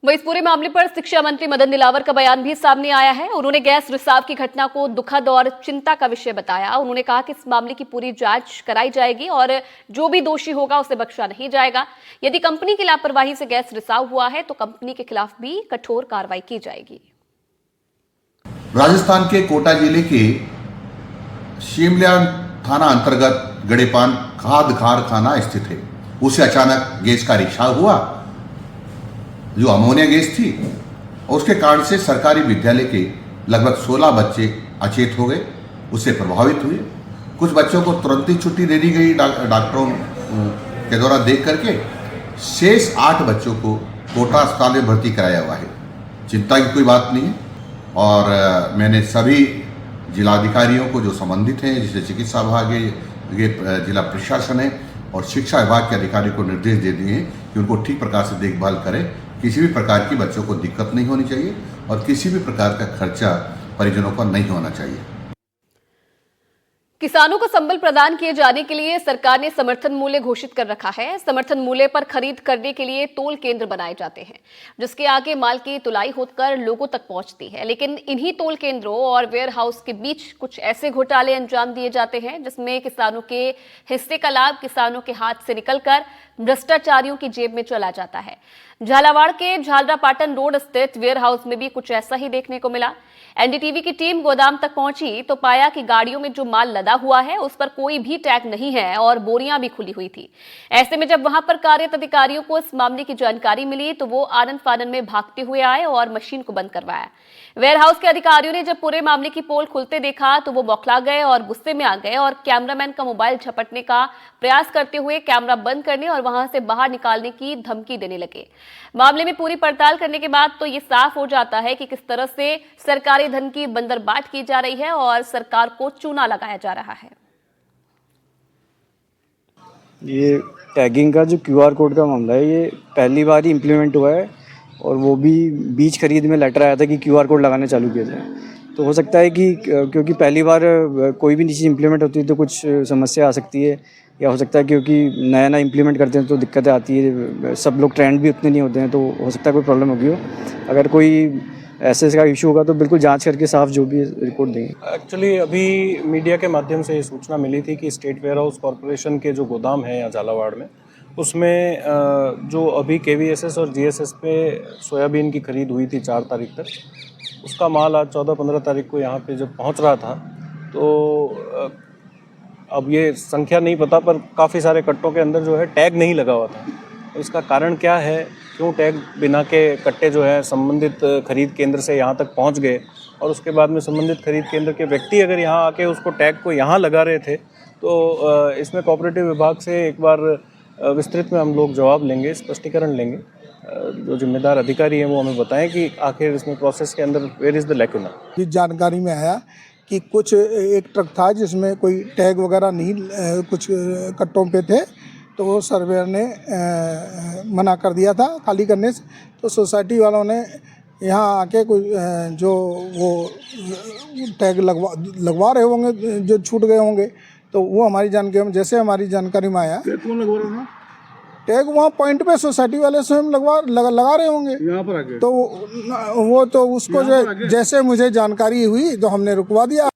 वहीं इस पूरे मामले पर शिक्षा मंत्री मदन दिलावर का बयान भी सामने आया है। उन्होंने गैस रिसाव की घटना को दुखद और चिंता का विषय बताया। उन्होंने कहा कि इस मामले की पूरी जांच कराई जाएगी और जो भी दोषी होगा उसे बख्शा नहीं जाएगा। यदि कंपनी की लापरवाही से गैस रिसाव हुआ है तो कंपनी के खिलाफ भी कठोर कार्रवाई की जाएगी। राजस्थान के कोटा जिले के शिमला थाना अंतर्गत गड़ेपान खाद कारखाना स्थित है। उसे अचानक गैस का रिसाव हुआ, जो अमोनिया गैस थी, और उसके कारण से सरकारी विद्यालय के लगभग 16 बच्चे अचेत हो गए, उससे प्रभावित हुए। कुछ बच्चों को तुरंत ही छुट्टी दे दी गई डॉक्टरों के द्वारा देख करके। शेष 8 बच्चों को कोटा अस्पताल में भर्ती कराया हुआ है। चिंता की कोई बात नहीं है और मैंने सभी जिलाधिकारियों को जो संबंधित हैं, जैसे चिकित्सा विभाग है, जिला प्रशासन है और शिक्षा विभाग के अधिकारी को निर्देश दे दिए हैं कि उनको ठीक प्रकार से देखभाल करें। किसी भी प्रकार की बच्चों को दिक्कत नहीं होनी चाहिए और किसी भी प्रकार का खर्चा परिजनों पर नहीं होना चाहिए। किसानों को संबल प्रदान किए जाने के लिए सरकार ने समर्थन मूल्य घोषित कर रखा है। समर्थन मूल्य पर खरीद करने के लिए तोल केंद्र बनाए जाते हैं, जिसके आगे माल की तुलाई होकर लोगों तक पहुंचती है। लेकिन इन्हीं तोल केंद्रों और वेयर हाउस के बीच कुछ ऐसे घोटाले अंजाम दिए जाते हैं जिसमें किसानों के हिस्से का लाभ किसानों के हाथ से निकलकर भ्रष्टाचारियों की जेब में चला जाता है। झालावाड़ के झालरापाटन रोड स्थित वेयर हाउस में भी कुछ ऐसा ही देखने को मिला। एनडीटीवी की टीम गोदाम तक पहुंची तो पाया कि गाड़ियों में जो माल लदा हुआ है उस पर कोई भी टैग नहीं है और बोरियां भी खुली हुई थी। ऐसे में जब वहां पर कार्यरत अधिकारियों को इस मामले की जानकारी मिली तो वो आनन फानन में भागते हुए आए और मशीन को बंद करवाया। वेयर हाउस के अधिकारियों ने जब पूरे मामले की पोल खुलते देखा तो वो बौखला गए और गुस्से में आ गए और कैमरामैन का मोबाइल झपटने का प्रयास करते हुए कैमरा बंद करने और वहां से बाहर निकालने की धमकी देने लगे। मामले में पूरी पड़ताल करने के बाद तो ये साफ हो जाता है कि किस तरह से सरकारी धन की बंदरबाट की जा रही है और सरकार को चूना लगाया जा रहा है। ये टैगिंग का जो क्यूआर कोड का मामला है, ये पहली बार ही इम्प्लीमेंट हुआ है और वो भी बीज खरीद में लेटर आया था कि क्यूआर कोड लगाने चालू किया जाए। तो हो सकता है कि क्योंकि पहली बार कोई भी चीज़ इम्प्लीमेंट होती है तो कुछ समस्या आ सकती है, या हो सकता है क्योंकि नया नया इम्प्लीमेंट करते हैं तो दिक्कतें आती है। सब लोग ट्रेंड भी उतने नहीं होते हैं, तो हो सकता है कोई प्रॉब्लम होगी हो। अगर कोई ऐसे का इशू होगा तो बिल्कुल जांच करके साफ जो भी रिपोर्ट देंगे। एक्चुअली अभी मीडिया के माध्यम से ये सूचना मिली थी कि स्टेट वेयर हाउस कॉरपोरेशन के जो गोदाम है यहाँ झालावाड़ में, उसमें जो अभी केवीएसएस और जीएसएस पे सोयाबीन की खरीद हुई थी 4 तारीख तक, उसका माल आज 14-15 तारीख को यहाँ पे जब पहुँच रहा था तो अब ये संख्या नहीं पता, पर काफ़ी सारे कट्टों के अंदर जो है टैग नहीं लगा हुआ था। तो इसका कारण क्या है, क्यों टैग बिना के कट्टे जो है संबंधित खरीद केंद्र से यहाँ तक पहुँच गए और उसके बाद में संबंधित खरीद केंद्र के व्यक्ति अगर यहाँ आके उसको टैग को यहाँ लगा रहे थे, तो इसमें कोऑपरेटिव विभाग से एक बार विस्तृत में हम लोग जवाब लेंगे, स्पष्टीकरण लेंगे। जो जिम्मेदार अधिकारी हैं वो हमें बताएं कि आखिर इसमें प्रोसेस के अंदर वेयर इज़ द लैकुना। इस जानकारी में आया कि कुछ एक ट्रक था जिसमें कोई टैग वगैरह नहीं कुछ कट्टों पे थे, तो वो सर्वेयर ने मना कर दिया था खाली करने से। तो सोसाइटी वालों ने यहाँ आके कोई जो वो टैग लगवा रहे होंगे, जो छूट गए होंगे, तो वो हमारी जानकारी, जैसे हमारी जानकारी में आया कौन लगवा रहा था टैग, वहाँ पॉइंट पे सोसाइटी वाले स्वयं लगा रहे होंगे यहाँ पर आके। तो वो तो उसको जो जैसे मुझे जानकारी हुई तो हमने रुकवा दिया।